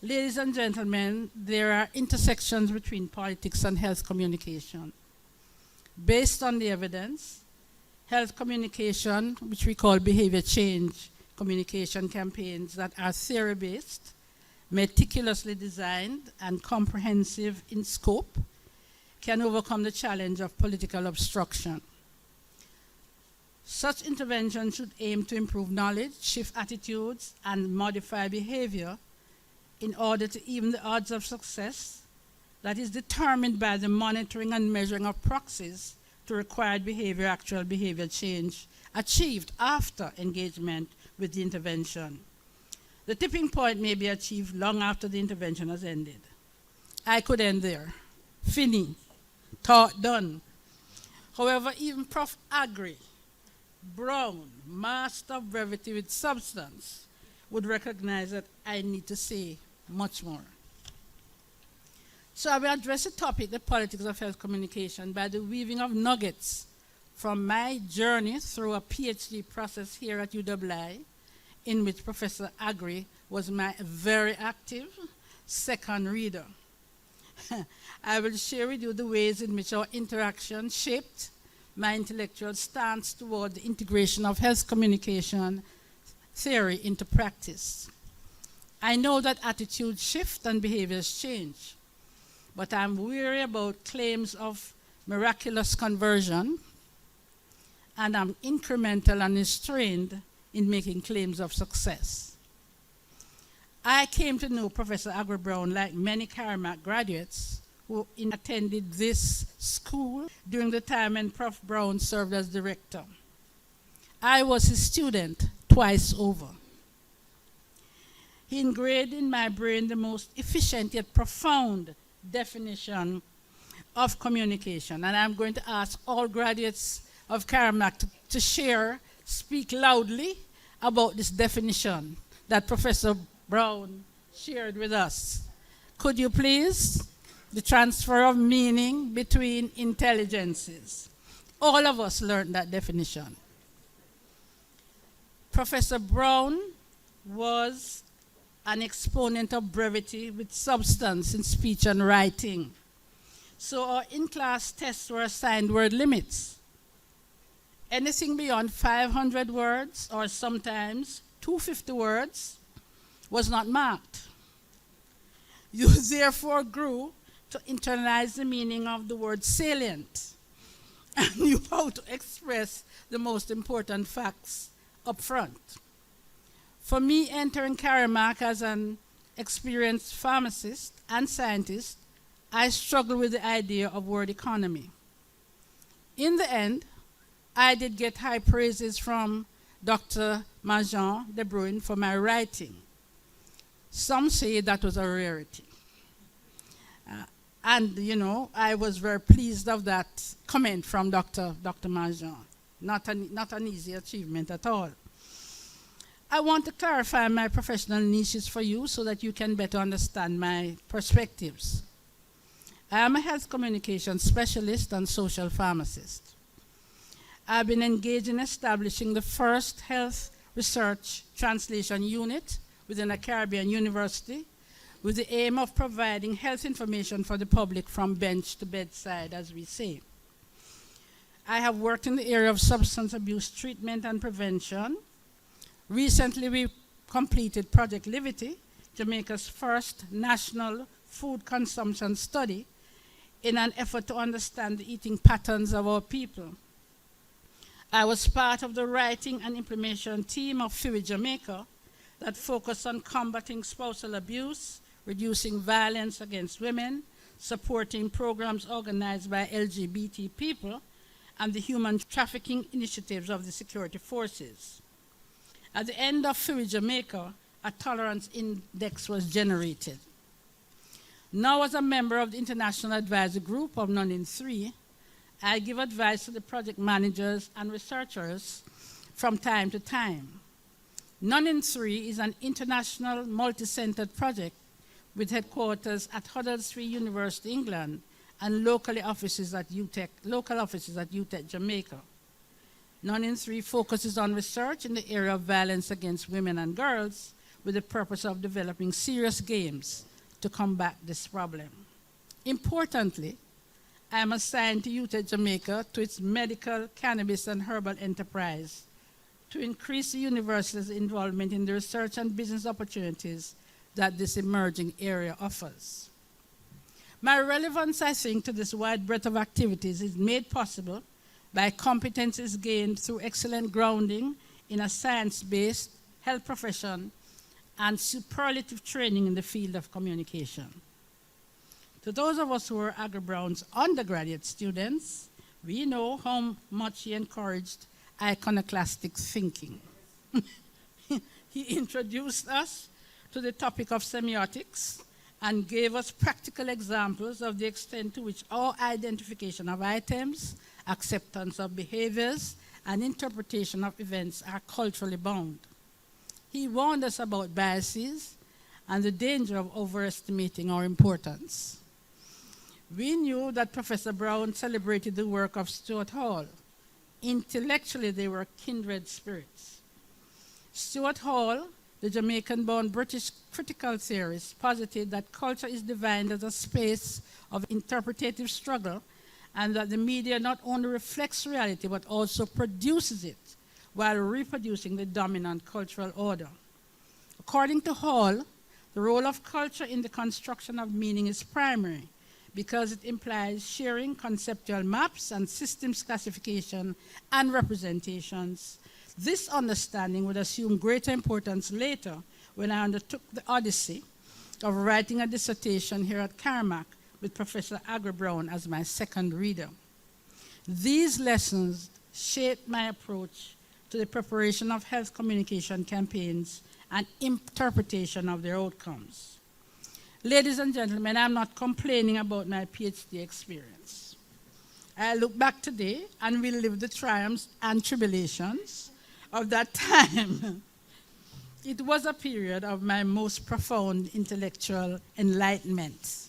Ladies and gentlemen, there are intersections between politics and health communication. Based on the evidence, health communication, which we call behavior change communication campaigns that are theory-based, meticulously designed, and comprehensive in scope, can overcome the challenge of political obstruction. Such interventions should aim to improve knowledge, shift attitudes, and modify behavior in order to even the odds of success that is determined by the monitoring and measuring of proxies to required behavior, actual behavior change achieved after engagement with the intervention. The tipping point may be achieved long after the intervention has ended. I could end there. Fini. Thought done. However, even Prof. Aggrey, Brown, master of brevity with substance, would recognize that I need to say much more. So I will address the topic, the politics of health communication, by the weaving of nuggets from my journey through a PhD process here at UWI, in which Professor Aggrey was my very active second reader. I will share with you the ways in which our interaction shaped my intellectual stance toward the integration of health communication theory into practice. I know that attitudes shift and behaviors change, but I'm weary about claims of miraculous conversion, and I'm incremental and restrained in making claims of success. I came to know Professor Aggrey Brown like many CARIMAC graduates who attended this school during the time when Prof. Brown served as director. I was his student twice over. He engraved in my brain the most efficient yet profound definition of communication. And I'm going to ask all graduates of CARIMAC to share, speak loudly about this definition that Professor Brown shared with us. Could you please? The transfer of meaning between intelligences. All of us learned that definition. Professor Brown was an exponent of brevity with substance in speech and writing. So our in-class tests were assigned word limits. Anything beyond 500 words, or sometimes 250 words, was not marked. You therefore grew to internalize the meaning of the word salient and knew how to express the most important facts up front. For me, entering CARIMAC as an experienced pharmacist and scientist, I struggled with the idea of word economy. In the end, I did get high praises from Dr. Marjan de Bruin for my writing. Some say that was a rarity. And, you know, I was very pleased of that comment from Dr. Marjan. Not an easy achievement at all. I want to clarify my professional niches for you so that you can better understand my perspectives. I am a health communication specialist and social pharmacist. I've been engaged in establishing the first health research translation unit within a Caribbean university with the aim of providing health information for the public from bench to bedside, as we say. I have worked in the area of substance abuse treatment and prevention. Recently, we completed Project Livity, Jamaica's first national food consumption study, in an effort to understand the eating patterns of our people. I was part of the writing and implementation team of FIWI Jamaica that focused on combating spousal abuse, reducing violence against women, supporting programs organized by LGBT people, and the human trafficking initiatives of the security forces. At the end of FIWI Jamaica, a tolerance index was generated. Now, as a member of the International Advisory Group of None in 3, I give advice to the project managers and researchers from time to time. None in 3 is an international multi-centered project with headquarters at Huddersfield University, England, and local offices at UTech Jamaica. None in 3 focuses on research in the area of violence against women and girls, with the purpose of developing serious games to combat this problem. Importantly, I am assigned to Youth at Jamaica to its medical, cannabis, and herbal enterprise to increase the university's involvement in the research and business opportunities that this emerging area offers. My relevance, I think, to this wide breadth of activities is made possible by competencies gained through excellent grounding in a science-based health profession and superlative training in the field of communication. To those of us who were Aggrey Brown's undergraduate students, we know how much he encouraged iconoclastic thinking. He introduced us to the topic of semiotics and gave us practical examples of the extent to which our identification of items, acceptance of behaviors, and interpretation of events are culturally bound. He warned us about biases and the danger of overestimating our importance. We knew that Professor Brown celebrated the work of Stuart Hall. Intellectually, they were kindred spirits. Stuart Hall, the Jamaican-born British critical theorist, posited that culture is defined as a space of interpretative struggle and that the media not only reflects reality but also produces it while reproducing the dominant cultural order. According to Hall, the role of culture in the construction of meaning is primary because it implies sharing conceptual maps and systems classification and representations. This understanding would assume greater importance later when I undertook the odyssey of writing a dissertation here at CARIMAC with Professor Aggrey Brown as my second reader. These lessons shaped my approach to the preparation of health communication campaigns and interpretation of their outcomes. Ladies and gentlemen, I'm not complaining about my PhD experience. I look back today and will live the triumphs and tribulations of that time. It was a period of my most profound intellectual enlightenment.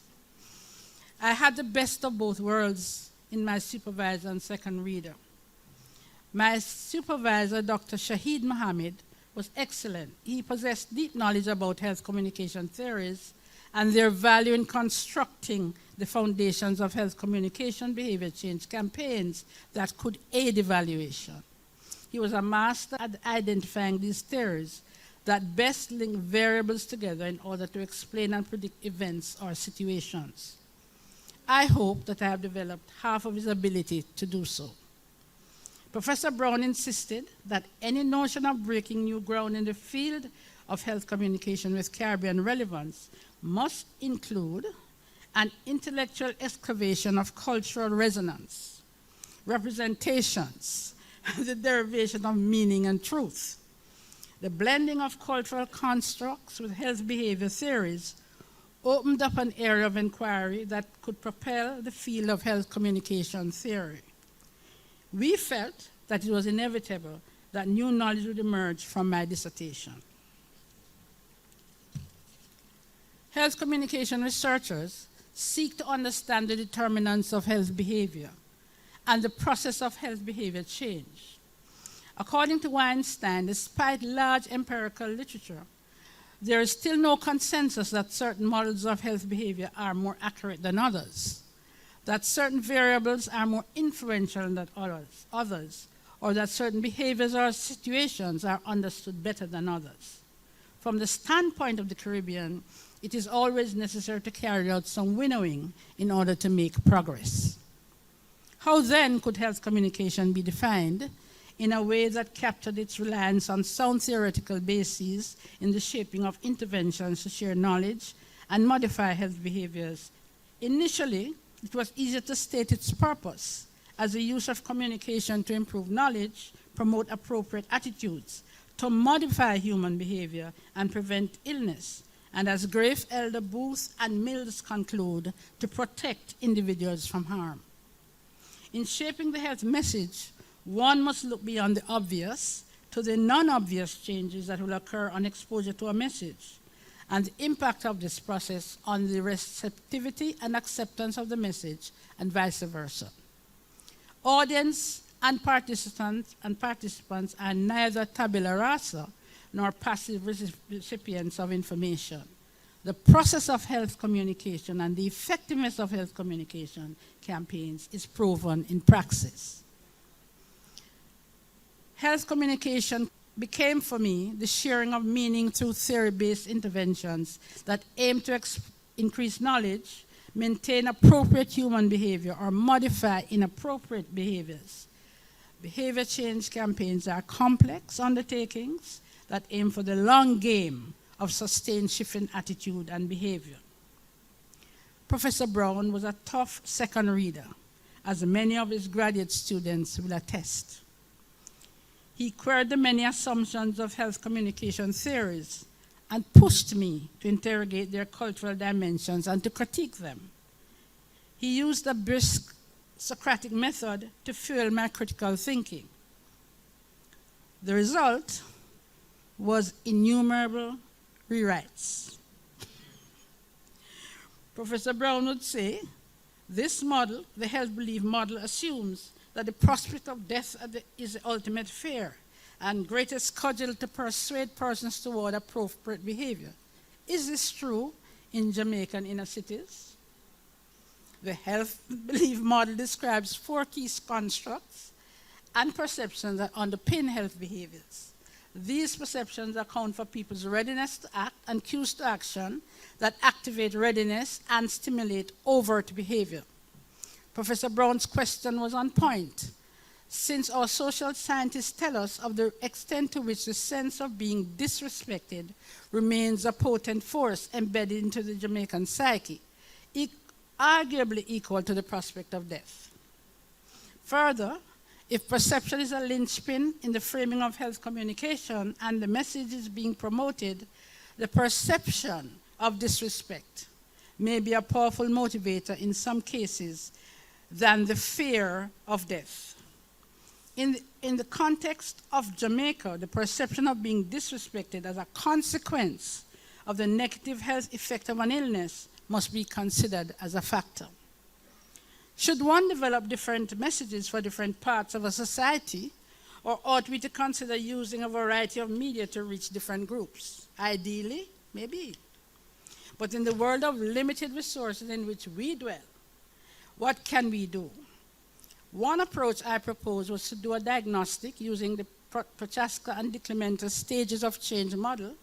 I had the best of both worlds in my supervisor and second reader. My supervisor, Dr. Shahid Mohammed, was excellent. He possessed deep knowledge about health communication theories and their value in constructing the foundations of health communication behavior change campaigns that could aid evaluation. He was a master at identifying these theories that best link variables together in order to explain and predict events or situations. I hope that I have developed half of his ability to do so. Professor Brown insisted that any notion of breaking new ground in the field of health communication with Caribbean relevance must include an intellectual excavation of cultural resonance, representations, the derivation of meaning and truth. The blending of cultural constructs with health behavior theories opened up an area of inquiry that could propel the field of health communication theory. We felt that it was inevitable that new knowledge would emerge from my dissertation. Health communication researchers seek to understand the determinants of health behavior and the process of health behavior change. According to Weinstein, despite large empirical literature, there is still no consensus that certain models of health behavior are more accurate than others, that certain variables are more influential than others, or that certain behaviors or situations are understood better than others. From the standpoint of the Caribbean, it is always necessary to carry out some winnowing in order to make progress. How then could health communication be defined in a way that captured its reliance on sound theoretical bases in the shaping of interventions to share knowledge and modify health behaviors? Initially, it was easier to state its purpose as a use of communication to improve knowledge, promote appropriate attitudes, to modify human behavior and prevent illness, and as Grafe, Elder, Booth, and Mills conclude, to protect individuals from harm. In shaping the health message, one must look beyond the obvious to the non-obvious changes that will occur on exposure to a message, and the impact of this process on the receptivity and acceptance of the message, and vice versa. Audience and participants are neither tabula rasa, nor passive recipients of information. The process of health communication and the effectiveness of health communication campaigns is proven in praxis. Health communication became for me the sharing of meaning through theory-based interventions that aim to increase knowledge, maintain appropriate human behavior, or modify inappropriate behaviors. Behavior change campaigns are complex undertakings that aim for the long game of sustained shift in attitude and behavior. Professor Brown was a tough second reader, as many of his graduate students will attest. He queried the many assumptions of health communication theories and pushed me to interrogate their cultural dimensions and to critique them. He used a brisk Socratic method to fuel my critical thinking. The result was innumerable rewrites. Professor Brown would say, this model, the health belief model, assumes that the prospect of death is the ultimate fear and greatest cudgel to persuade persons toward appropriate behavior. Is this true in Jamaican inner cities? The health belief model describes 4 key constructs and perceptions that underpin health behaviors. These perceptions account for people's readiness to act and cues to action that activate readiness and stimulate overt behavior. Professor Brown's question was on point, since our social scientists tell us of the extent to which the sense of being disrespected remains a potent force embedded into the Jamaican psyche, arguably equal to the prospect of death. Further, if perception is a linchpin in the framing of health communication and the message is being promoted, the perception of disrespect may be a powerful motivator in some cases than the fear of death. In the context of Jamaica, the perception of being disrespected as a consequence of the negative health effect of an illness must be considered as a factor. Should one develop different messages for different parts of a society, or ought we to consider using a variety of media to reach different groups? Ideally, maybe. But in the world of limited resources in which we dwell, what can we do? One approach I proposed was to do a diagnostic using the Prochaska and DiClemente stages of change model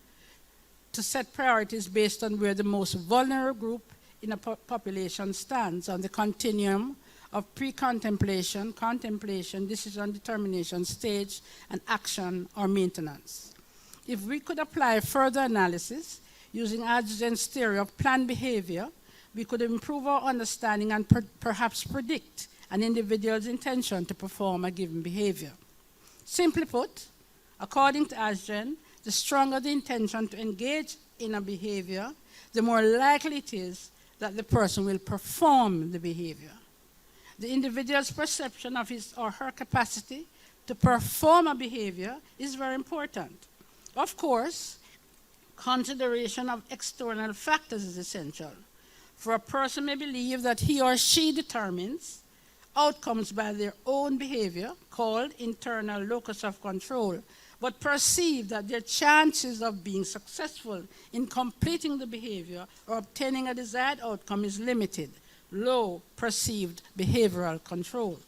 to set priorities based on where the most vulnerable group in a population stands on the continuum of pre-contemplation, contemplation, decision determination stage, and action or maintenance. If we could apply further analysis using Aggrey's theory of planned behavior, we could improve our understanding and perhaps predict an individual's intention to perform a given behavior. Simply put, according to Aggrey, the stronger the intention to engage in a behavior, the more likely it is that the person will perform the behavior. The individual's perception of his or her capacity to perform a behavior is very important. Of course, consideration of external factors is essential. For a person may believe that he or she determines outcomes by their own behavior, called internal locus of control, but perceive that their chances of being successful in completing the behavior or obtaining a desired outcome is limited, low perceived behavioral control.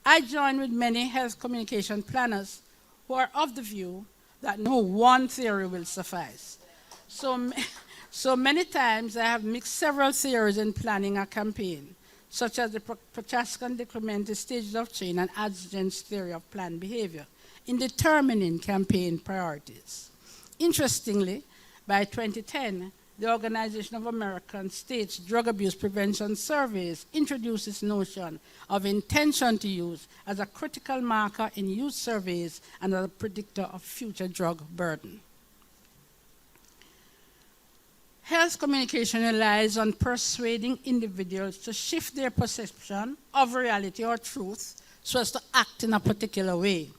I join with many health communication planners who are of the view that no one theory will suffice. So many times I have mixed several theories in planning a campaign, such as the Prochaska and DiClemente stages of change and Aggrey's theory of planned behavior, in determining campaign priorities. Interestingly, by 2010, the Organization of American States Drug Abuse Prevention Surveys introduced this notion of intention to use as a critical marker in youth surveys and as a predictor of future drug burden. Health communication relies on persuading individuals to shift their perception of reality or truth so as to act in a particular way.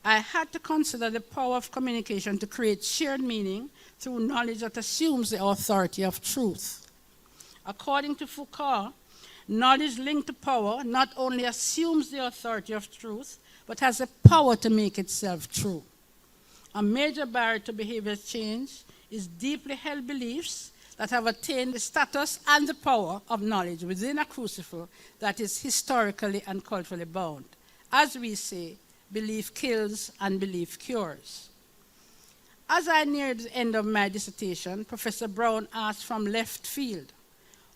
I had to consider the power of communication to create shared meaning through knowledge that assumes the authority of truth. According to Foucault, knowledge linked to power not only assumes the authority of truth, but has the power to make itself true. A major barrier to behavior change is deeply held beliefs that have attained the status and the power of knowledge within a crucible that is historically and culturally bound. As we say, belief kills and belief cures. As I neared the end of my dissertation, Professor Brown asked from left field,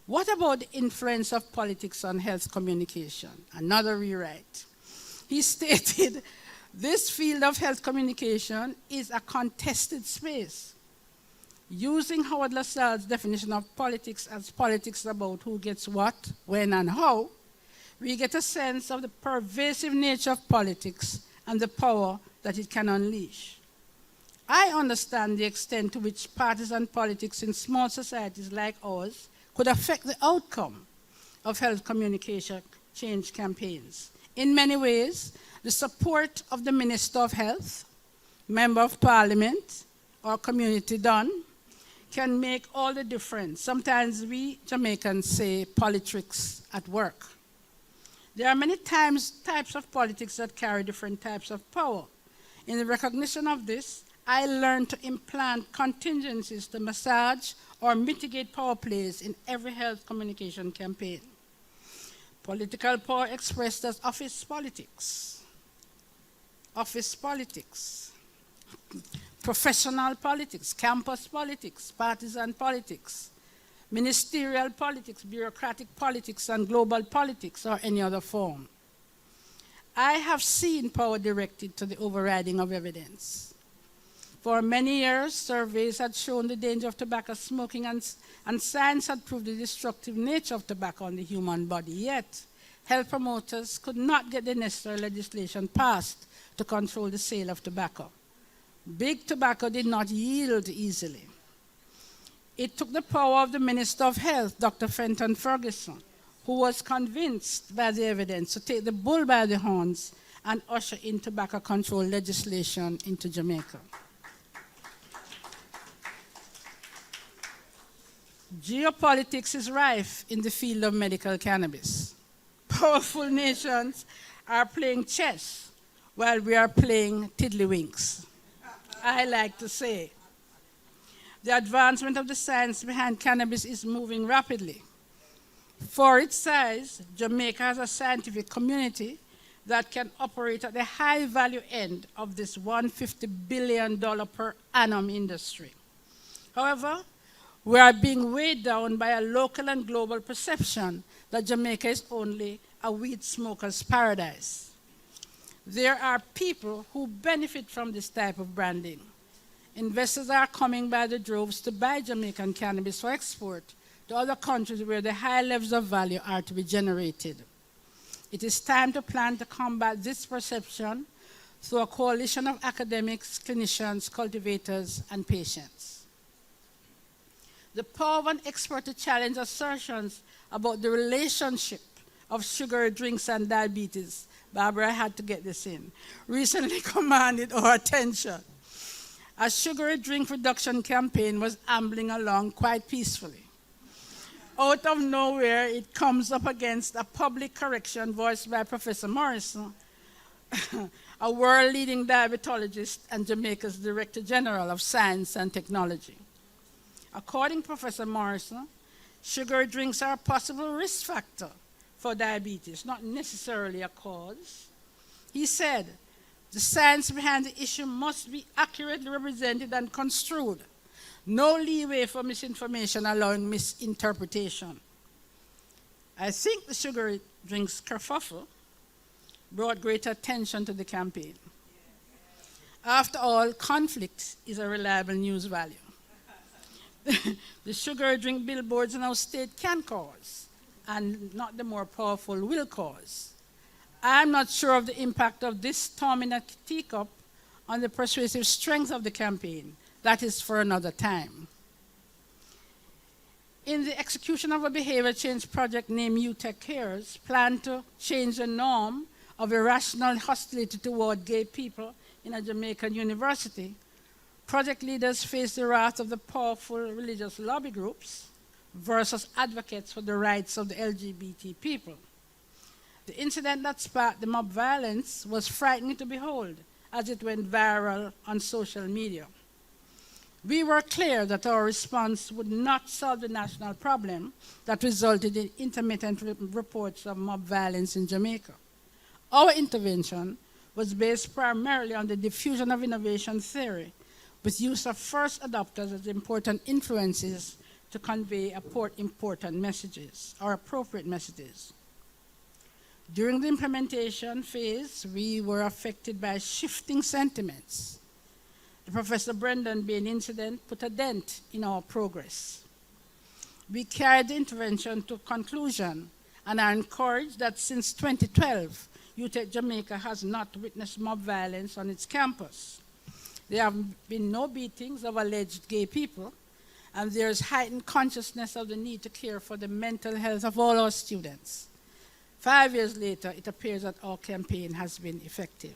what about the influence of politics on health communication? Another rewrite. He stated, this field of health communication is a contested space. Using Howard Lassalle's definition of politics as politics about who gets what, when, and how, we get a sense of the pervasive nature of politics and the power that it can unleash. I understand the extent to which partisan politics in small societies like ours could affect the outcome of health communication change campaigns. In many ways, the support of the Minister of Health, Member of Parliament, or community done can make all the difference. Sometimes we Jamaicans say politics at work. There are many types of politics that carry different types of power. In the recognition of this, I learned to implant contingencies to massage or mitigate power plays in every health communication campaign. Political power expressed as office politics, professional politics, campus politics, partisan politics, ministerial politics, bureaucratic politics, and global politics, or any other form. I have seen power directed to the overriding of evidence. For many years, surveys had shown the danger of tobacco smoking, and science had proved the destructive nature of tobacco on the human body. Yet, health promoters could not get the necessary legislation passed to control the sale of tobacco. Big tobacco did not yield easily. It took the power of the Minister of Health, Dr. Fenton Ferguson, who was convinced by the evidence to take the bull by the horns and usher in tobacco control legislation into Jamaica. Geopolitics is rife in the field of medical cannabis. Powerful nations are playing chess while we are playing tiddlywinks, I like to say. The advancement of the science behind cannabis is moving rapidly. For its size, Jamaica has a scientific community that can operate at the high value end of this $150 billion per annum industry. However, we are being weighed down by a local and global perception that Jamaica is only a weed smoker's paradise. There are people who benefit from this type of branding. Investors are coming by the droves to buy Jamaican cannabis for export to other countries where the high levels of value are to be generated. It is time to plan to combat this perception through a coalition of academics, clinicians, cultivators, and patients. The power of an expert to challenge assertions about the relationship of sugary drinks and diabetes, Barbara, I had to get this in, recently commanded our attention. A sugary drink reduction campaign was ambling along quite peacefully. Out of nowhere, it comes up against a public correction voiced by Professor Morrison, a world-leading diabetologist and Jamaica's Director General of Science and Technology. According to Professor Morrison, sugar drinks are a possible risk factor for diabetes, not necessarily a cause. He said, the science behind the issue must be accurately represented and construed. No leeway for misinformation allowing misinterpretation. I think the sugar drinks kerfuffle brought great attention to the campaign. After all, conflict is a reliable news value. The sugar drink billboards in our state can cause, and not the more powerful will cause. I'm not sure of the impact of this storm in a teacup on the persuasive strength of the campaign. That is for another time. In the execution of a behavior change project named UTech Cares, planned to change the norm of irrational hostility toward gay people in a Jamaican university, project leaders faced the wrath of the powerful religious lobby groups versus advocates for the rights of the LGBT people. The incident that sparked the mob violence was frightening to behold as it went viral on social media. We were clear that our response would not solve the national problem that resulted in intermittent reports of mob violence in Jamaica. Our intervention was based primarily on the diffusion of innovation theory, with use of first adopters as important influences to convey important messages, or appropriate messages. During the implementation phase, we were affected by shifting sentiments. The Professor Brendan Bain incident put a dent in our progress. We carried the intervention to conclusion and are encouraged that since 2012, UTech Jamaica has not witnessed mob violence on its campus. There have been no beatings of alleged gay people, and there is heightened consciousness of the need to care for the mental health of all our students. 5 years later, it appears that our campaign has been effective.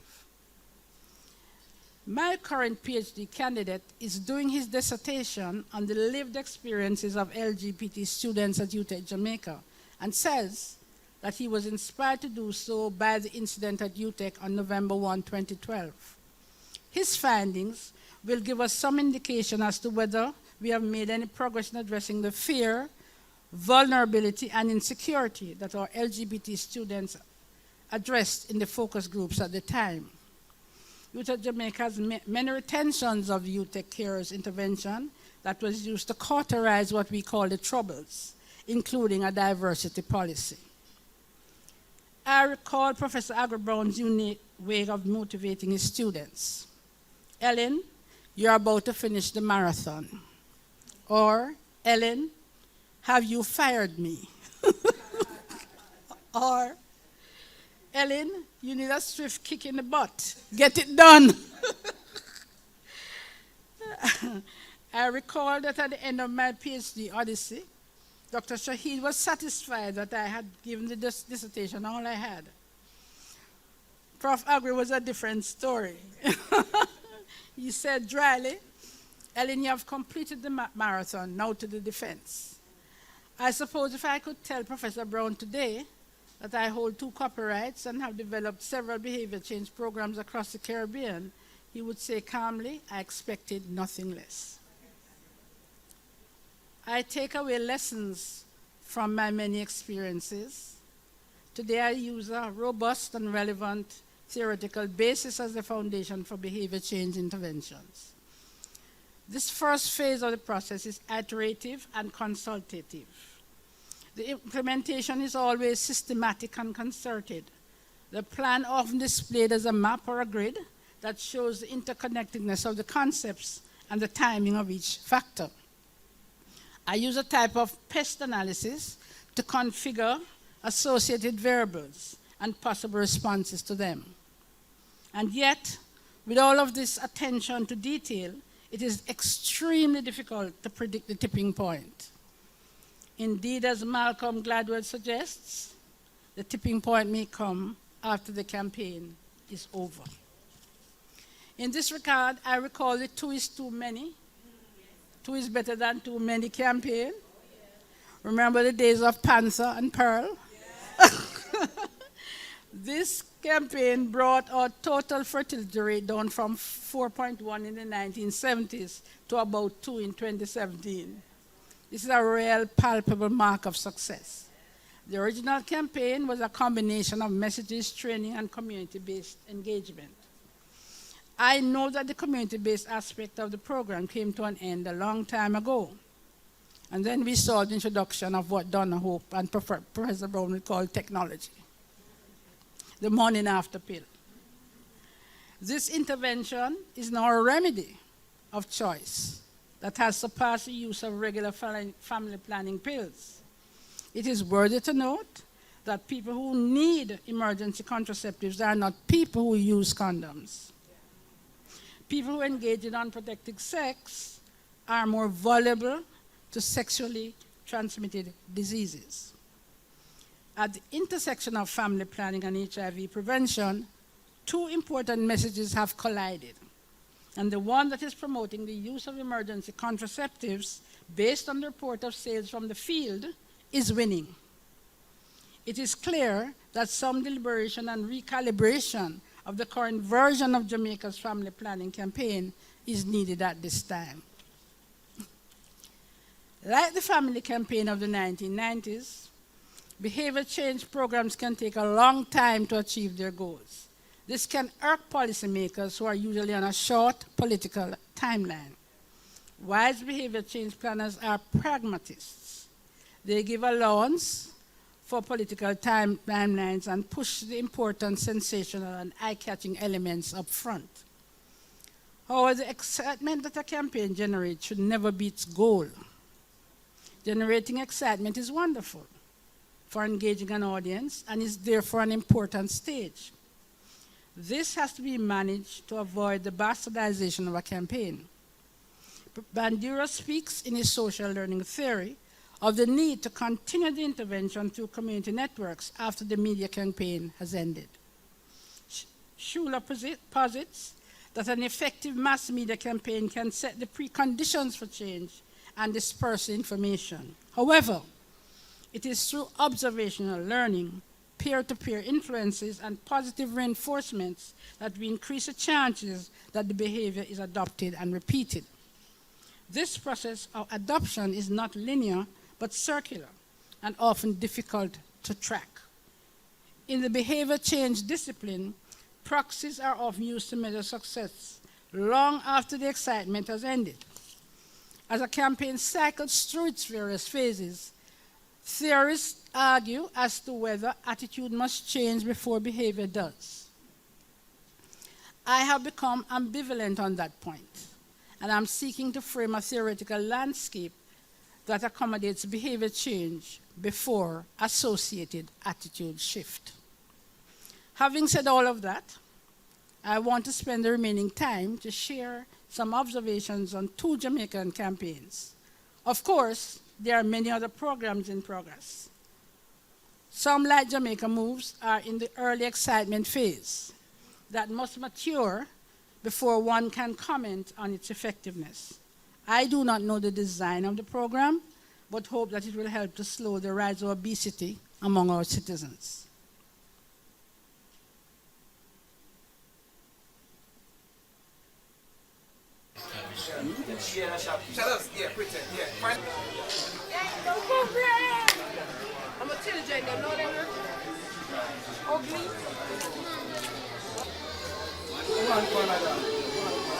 My current PhD candidate is doing his dissertation on the lived experiences of LGBT students at UTech Jamaica and says that he was inspired to do so by the incident at UTech on November 1, 2012. His findings will give us some indication as to whether we have made any progress in addressing the fear, vulnerability, and insecurity that our LGBT students addressed in the focus groups at the time. UTech Jamaica has many retentions of UTech Care's intervention that was used to cauterize what we call the troubles, including a diversity policy. I recall Professor Aggrey unique way of motivating his students. Ellen, you're about to finish the marathon. Or, Ellen, have you fired me? Or, Ellen, you need a swift kick in the butt. Get it done. I recall that at the end of my PhD odyssey, Dr. Shahid was satisfied that I had given the dissertation all I had. Prof. Aggrey was a different story. He said dryly, Ellen, you have completed the marathon, now to the defense. I suppose if I could tell Professor Brown today that I hold 2 copyrights and have developed several behavior change programs across the Caribbean, he would say calmly, I expected nothing less. I take away lessons from my many experiences. Today I use a robust and relevant theoretical basis as the foundation for behavior change interventions. This first phase of the process is iterative and consultative. The implementation is always systematic and concerted. The plan often displayed as a map or a grid that shows the interconnectedness of the concepts and the timing of each factor. I use a type of pest analysis to configure associated variables and possible responses to them. And yet, with all of this attention to detail, it is extremely difficult to predict the tipping point. Indeed, as Malcolm Gladwell suggests, the tipping point may come after the campaign is over. In this regard, I recall the 2 is too many, 2 is better than too many campaign. Remember the days of Panther and Pearl? This campaign brought our total fertility rate down from 4.1 in the 1970s to about 2 in 2017. This is a real palpable mark of success. The original campaign was a combination of messages, training, and community-based engagement. I know that the community-based aspect of the program came to an end a long time ago. And then we saw the introduction of what Donna Hope and Professor Brown would call technology, the morning after pill. This intervention is now a remedy of choice that has surpassed the use of regular family planning pills. It is worthy to note that people who need emergency contraceptives are not people who use condoms. People who engage in unprotected sex are more vulnerable to sexually transmitted diseases. At the intersection of family planning and HIV prevention, 2 important messages have collided. And the one that is promoting the use of emergency contraceptives based on the report of sales from the field is winning. It is clear that some deliberation and recalibration of the current version of Jamaica's family planning campaign is needed at this time. Like the family campaign of the 1990s, behavior change programs can take a long time to achieve their goals. This can irk policymakers who are usually on a short political timeline. Wise behavior change planners are pragmatists. They give allowance for political timelines and push the important, sensational, and eye-catching elements up front. However, the excitement that a campaign generates should never be its goal. Generating excitement is wonderful for engaging an audience and is therefore an important stage. This has to be managed to avoid the bastardization of a campaign. Bandura speaks in his social learning theory of the need to continue the intervention through community networks after the media campaign has ended. Schuler posits that an effective mass media campaign can set the preconditions for change and disperse information. However, it is through observational learning, peer-to-peer influences, and positive reinforcements that we increase the chances that the behavior is adopted and repeated. This process of adoption is not linear, but circular, and often difficult to track. In the behavior change discipline, proxies are often used to measure success long after the excitement has ended. As a campaign cycles through its various phases, theorists argue as to whether attitude must change before behavior does. I have become ambivalent on that point, and I'm seeking to frame a theoretical landscape that accommodates behavior change before associated attitude shift. Having said all of that, I want to spend the remaining time to share some observations on 2 Jamaican campaigns. Of course, there are many other programs in progress. Some, like Jamaica Moves, are in the early excitement phase that must mature before one can comment on its effectiveness. I do not know the design of the program, but hope that it will help to slow the rise of obesity among our citizens. Shut up, yeah, pretend, yeah. Fine. I'm a teenager, you know that? Ugly.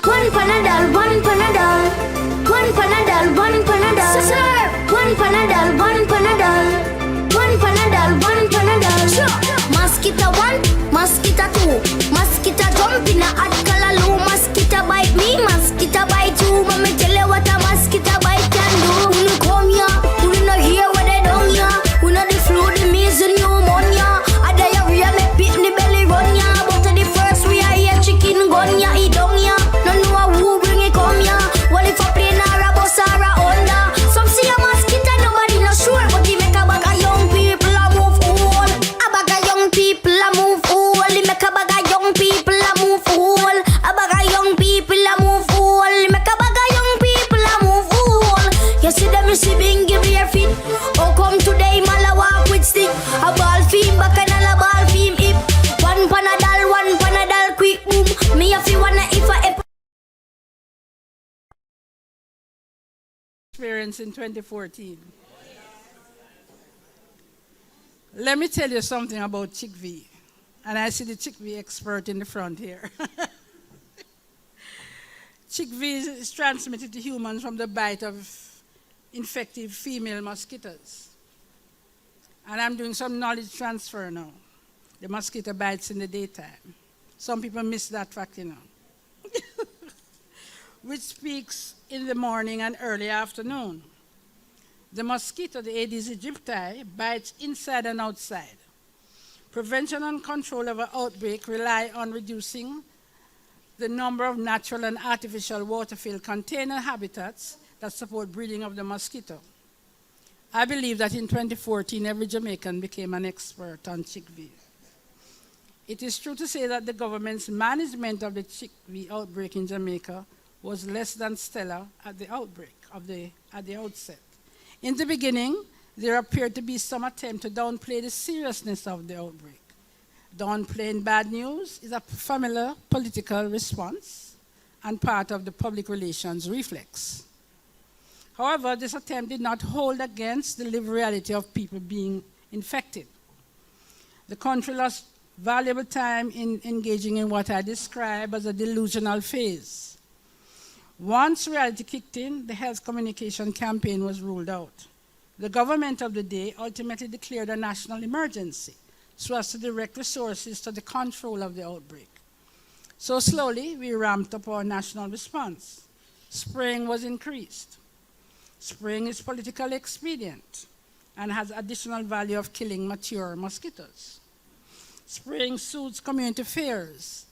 One Panadol, one Panadol, one Panadol, one Panadol. Sir, one Panadol, one Panadol, one Panadol, one Panadol. Sure. Mosquito 1, mosquito 2, mosquito jump in a hot callaloo. Mosquito bite me, mosquito bite you. But me tell you what a mosquito bite can do. When you come here, we not hear what they done here. We not the flu, the measles, pneumonia. A diarrhea make pit in the belly run ya. But the first we are here, chicken gun ya, eat down ya. No know who bring it come ya. Well if a plane or a bus or a Honda. Some see a mosquito, nobody not sure. But he make a bag of young people a move all. A bag of young people a move all. He make a bag of young people a move all. A bag of young people a move all. He make a bag of young people a move all. You see them, you see bingy bare feet. How come today man a walk with stick? A ball theme back and a ball theme hip. One Panadol, quick boom. Me if you wanna if I Experience in 2014. Let me tell you something about chickpea. And I see the chickpea expert in the front here. Chickpea is transmitted to humans from the bite of infected female mosquitoes. And I'm doing some knowledge transfer now. The mosquito bites in the daytime. Some people miss that fact, you know. Which speaks in the morning and early afternoon. The mosquito, the Aedes aegypti, bites inside and outside. Prevention and control of an outbreak rely on reducing the number of natural and artificial water-filled container habitats that support breeding of the mosquito. I believe that in 2014, every Jamaican became an expert on chickpea. It is true to say that the government's management of the chickpea outbreak in Jamaica was less than stellar at the outset. In the beginning, there appeared to be some attempt to downplay the seriousness of the outbreak. Downplaying bad news is a familiar political response and part of the public relations reflex. However, this attempt did not hold against the lived reality of people being infected. The country lost valuable time in engaging in what I describe as a delusional phase. Once reality kicked in, the health communication campaign was ruled out. The government of the day ultimately declared a national emergency so as to direct resources to the control of the outbreak. So slowly, we ramped up our national response. Spraying was increased. Spraying is politically expedient and has additional value of killing mature mosquitoes. Spraying suits community affairs,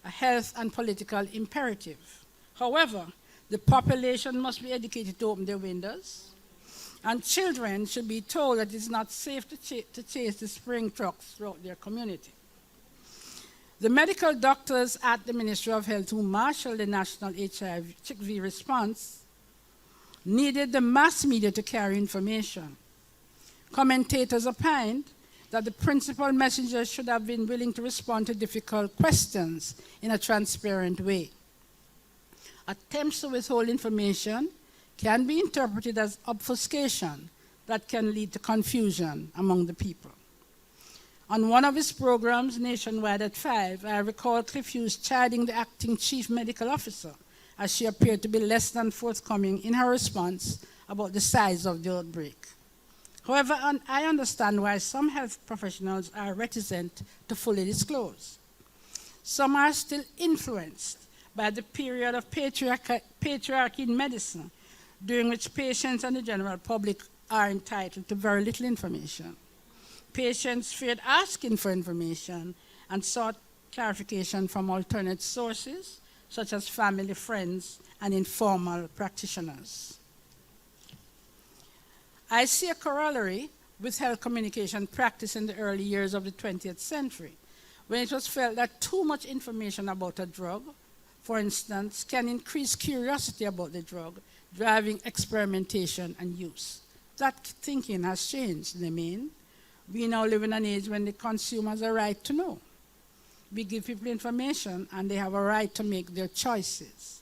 a health and political imperative. However, the population must be educated to open their windows, and children should be told that it's not safe to chase the spraying trucks throughout their community. The medical doctors at the Ministry of Health who marshaled the national HIV CHIKV response needed the mass media to carry information. Commentators opined that the principal messengers should have been willing to respond to difficult questions in a transparent way. Attempts to withhold information can be interpreted as obfuscation that can lead to confusion among the people. On one of his programs, Nationwide at 5, I recall Cliff Hughes chiding the acting chief medical officer as she appeared to be less than forthcoming in her response about the size of the outbreak. However, I understand why some health professionals are reticent to fully disclose. Some are still influenced by the period of patriarchy in medicine, during which patients and the general public are entitled to very little information. Patients feared asking for information and sought clarification from alternate sources, such as family, friends, and informal practitioners. I see a corollary with health communication practice in the early years of the 20th century, when it was felt that too much information about a drug, for instance, can increase curiosity about the drug, driving experimentation and use. That thinking has changed in the main. We now live in an age when the consumer has a right to know. We give people information and they have a right to make their choices.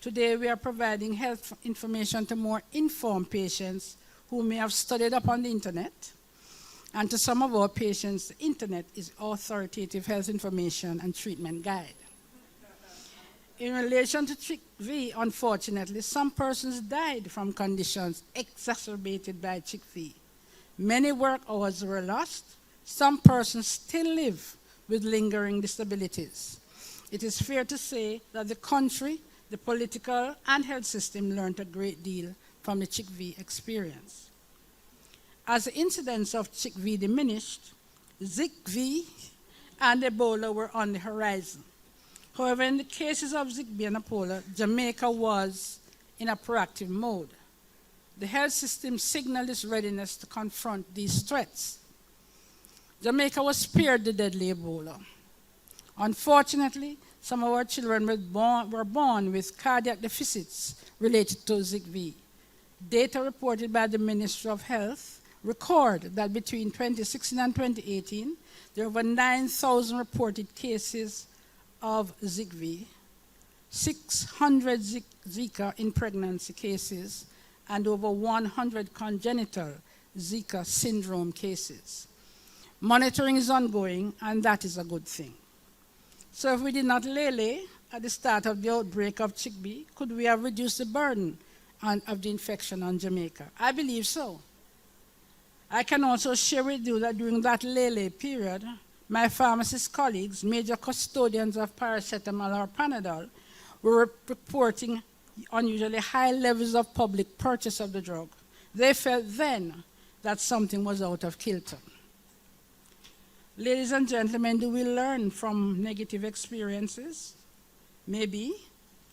Today we are providing health information to more informed patients who may have studied up on the internet. And to some of our patients, the internet is authoritative health information and treatment guide. In relation to CHIKV, unfortunately, some persons died from conditions exacerbated by CHIKV. Many work hours were lost. Some persons still live with lingering disabilities. It is fair to say that the country, the political and health system learned a great deal from the CHIKV experience. As the incidence of CHIKV diminished, ZIKV and Ebola were on the horizon. However, in the cases of ZIKV and Ebola, Jamaica was in a proactive mode. The health system signaled its readiness to confront these threats. Jamaica was spared the deadly Ebola. Unfortunately, some of our children were born with cardiac deficits related to ZIKV. Data reported by the Ministry of Health record that between 2016 and 2018, there were 9,000 reported cases of ZIKV, 600 Zika in pregnancy cases, and over 100 congenital Zika syndrome cases. Monitoring is ongoing, and that is a good thing. So if we did not lay at the start of the outbreak of CHIKV, could we have reduced the burden of the infection on Jamaica? I believe so. I can also share with you that during that lay period, my pharmacist colleagues, major custodians of paracetamol or Panadol, were reporting unusually high levels of public purchase of the drug. They felt then that something was out of kilter. Ladies and gentlemen, do we learn from negative experiences? Maybe,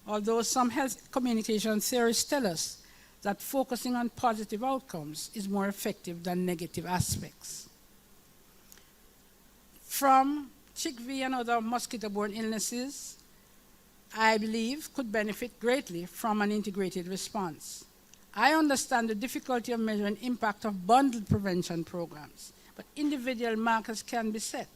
although some health communication theorists tell us that focusing on positive outcomes is more effective than negative aspects. From CHIKV and other mosquito-borne illnesses, I believe could benefit greatly from an integrated response. I understand the difficulty of measuring impact of bundled prevention programs, but individual markers can be set.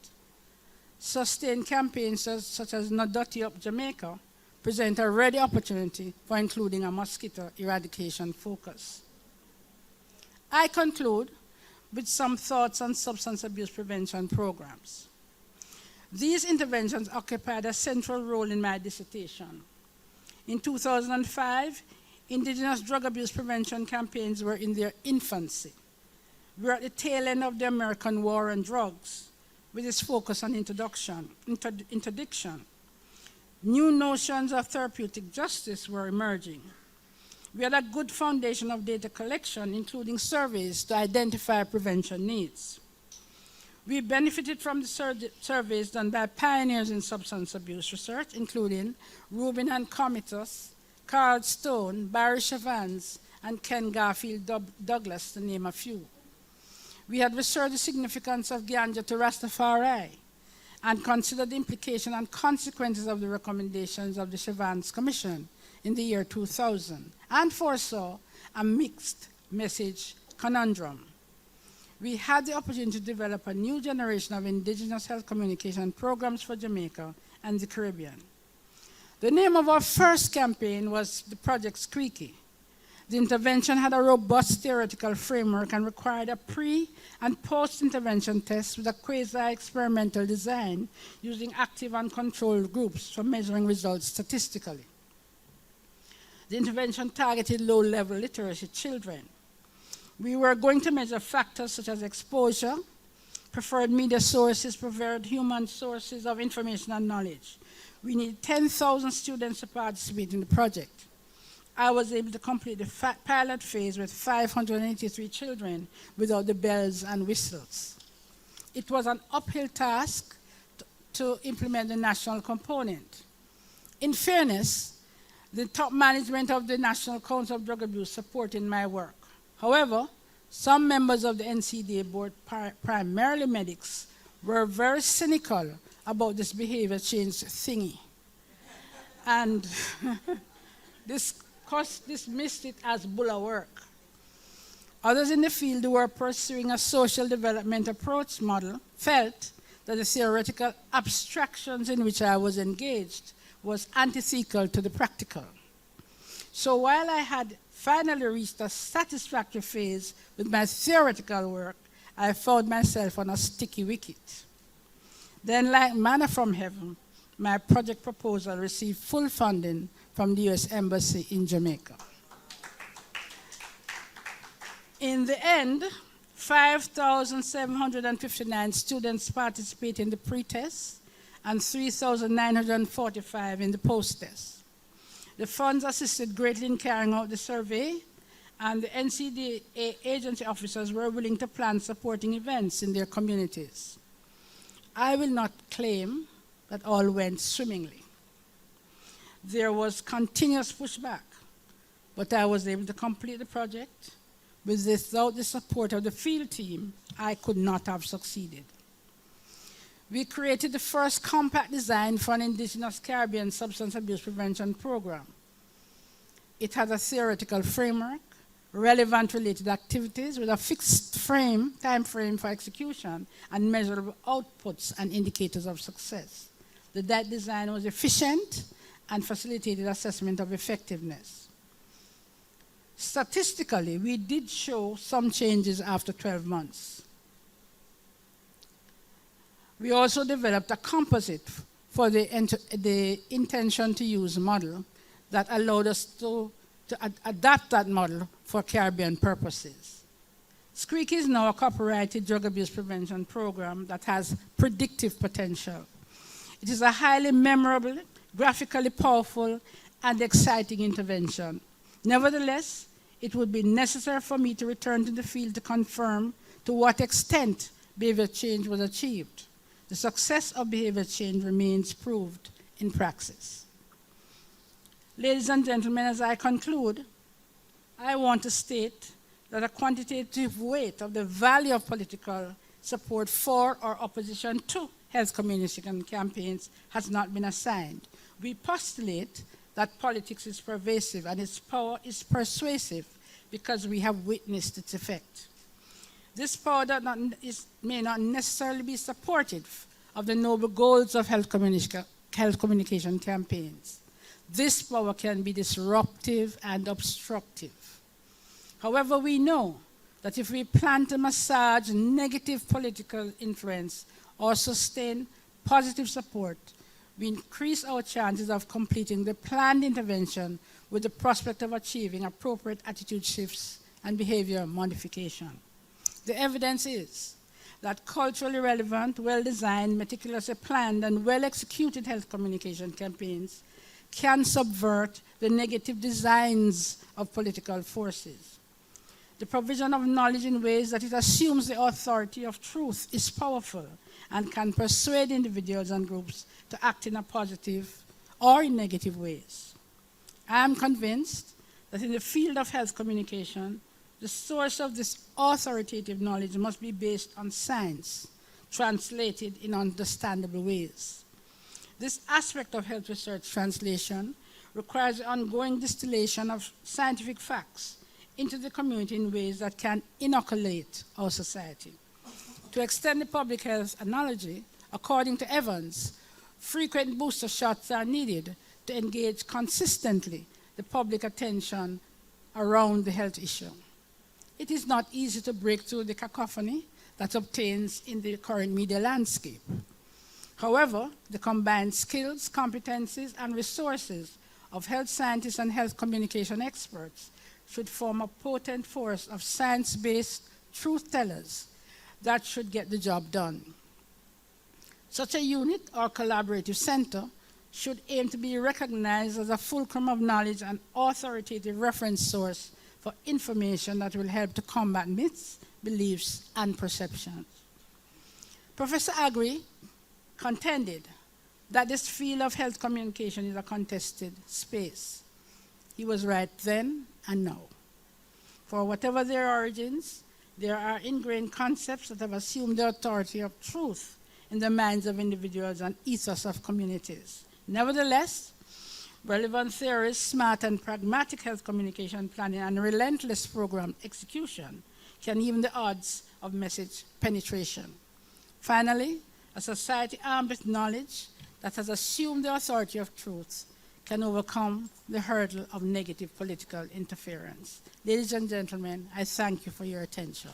Sustained campaigns such as No Dirty Up Jamaica present a ready opportunity for including a mosquito eradication focus. I conclude with some thoughts on substance abuse prevention programs. These interventions occupied a central role in my dissertation. In 2005, indigenous drug abuse prevention campaigns were in their infancy. We were at the tail end of the American war on drugs, with its focus on interdiction. New notions of therapeutic justice were emerging. We had a good foundation of data collection, including surveys to identify prevention needs. We benefited from the surveys done by pioneers in substance abuse research, including Rubin and Comitus, Carl Stone, Barry Chavans, and Ken Garfield Douglas, to name a few. We had researched the significance of ganja to Rastafari and considered the implication and consequences of the recommendations of the Chavans Commission in the year 2000, and foresaw a mixed message conundrum. We had the opportunity to develop a new generation of indigenous health communication programs for Jamaica and the Caribbean. The name of our first campaign was the Project Squeaky. The intervention had a robust theoretical framework and required a pre- and post-intervention test with a quasi-experimental design using active and controlled groups for measuring results statistically. The intervention targeted low-level literacy children. We were going to measure factors such as exposure, preferred media sources, preferred human sources of information and knowledge. We needed 10,000 students to participate in the project. I was able to complete the pilot phase with 583 children without the bells and whistles. It was an uphill task to implement the national component. In fairness, the top management of the National Council of Drug Abuse supported my work. However, some members of the NCDA board, primarily medics, were very cynical about this behavior change thingy. And dismissed it as bulla work. Others in the field who were pursuing a social development approach model felt that the theoretical abstractions in which I was engaged was antithetical to the practical. So while I had finally reached a satisfactory phase with my theoretical work, I found myself on a sticky wicket. Then, like manna from heaven, my project proposal received full funding from the US Embassy in Jamaica. In the end, 5,759 students participated in the pre-test and 3,945 in the post-test. The funds assisted greatly in carrying out the survey, and the NCDA agency officers were willing to plan supporting events in their communities. I will not claim that all went swimmingly. There was continuous pushback, but I was able to complete the project. Without the support of the field team, I could not have succeeded. We created the first compact design for an indigenous Caribbean substance abuse prevention program. It had a theoretical framework, relevant related activities with a fixed time frame for execution, and measurable outputs and indicators of success. That design was efficient and facilitated assessment of effectiveness. Statistically, we did show some changes after 12 months. We also developed a composite for the intention to use model that allowed us to adapt that model for Caribbean purposes. Squeaky is now a copyrighted drug abuse prevention program that has predictive potential. It is a highly memorable, graphically powerful, and exciting intervention. Nevertheless, it would be necessary for me to return to the field to confirm to what extent behavior change was achieved. The success of behavior change remains proved in praxis. Ladies and gentlemen, as I conclude, I want to state that a quantitative weight of the value of political support for or opposition to health communication campaigns has not been assigned. We postulate that politics is pervasive and its power is persuasive because we have witnessed its effect. This power may not necessarily be supportive of the noble goals of health communication campaigns. This power can be disruptive and obstructive. However, we know that if we plan to massage negative political influence or sustain positive support, we increase our chances of completing the planned intervention with the prospect of achieving appropriate attitude shifts and behavior modification. The evidence is that culturally relevant, well-designed, meticulously planned, and well-executed health communication campaigns can subvert the negative designs of political forces. The provision of knowledge in ways that it assumes the authority of truth is powerful and can persuade individuals and groups to act in a positive or in negative ways. I am convinced that in the field of health communication, the source of this authoritative knowledge must be based on science, translated in understandable ways. This aspect of health research translation requires the ongoing distillation of scientific facts into the community in ways that can inoculate our society. To extend the public health analogy, according to Evans, frequent booster shots are needed to engage consistently the public attention around the health issue. It is not easy to break through the cacophony that obtains in the current media landscape. However, the combined skills, competencies, and resources of health scientists and health communication experts should form a potent force of science-based truth tellers that should get the job done. Such a unit or collaborative center should aim to be recognized as a fulcrum of knowledge and authoritative reference source for information that will help to combat myths, beliefs, and perceptions. Professor Aggrey contended that this field of health communication is a contested space. He was right then and now. For whatever their origins, there are ingrained concepts that have assumed the authority of truth in the minds of individuals and ethos of communities. Nevertheless, relevant theories, smart and pragmatic health communication planning, and relentless program execution can even the odds of message penetration. Finally, a society armed with knowledge that has assumed the authority of truth can overcome the hurdle of negative political interference. Ladies and gentlemen, I thank you for your attention.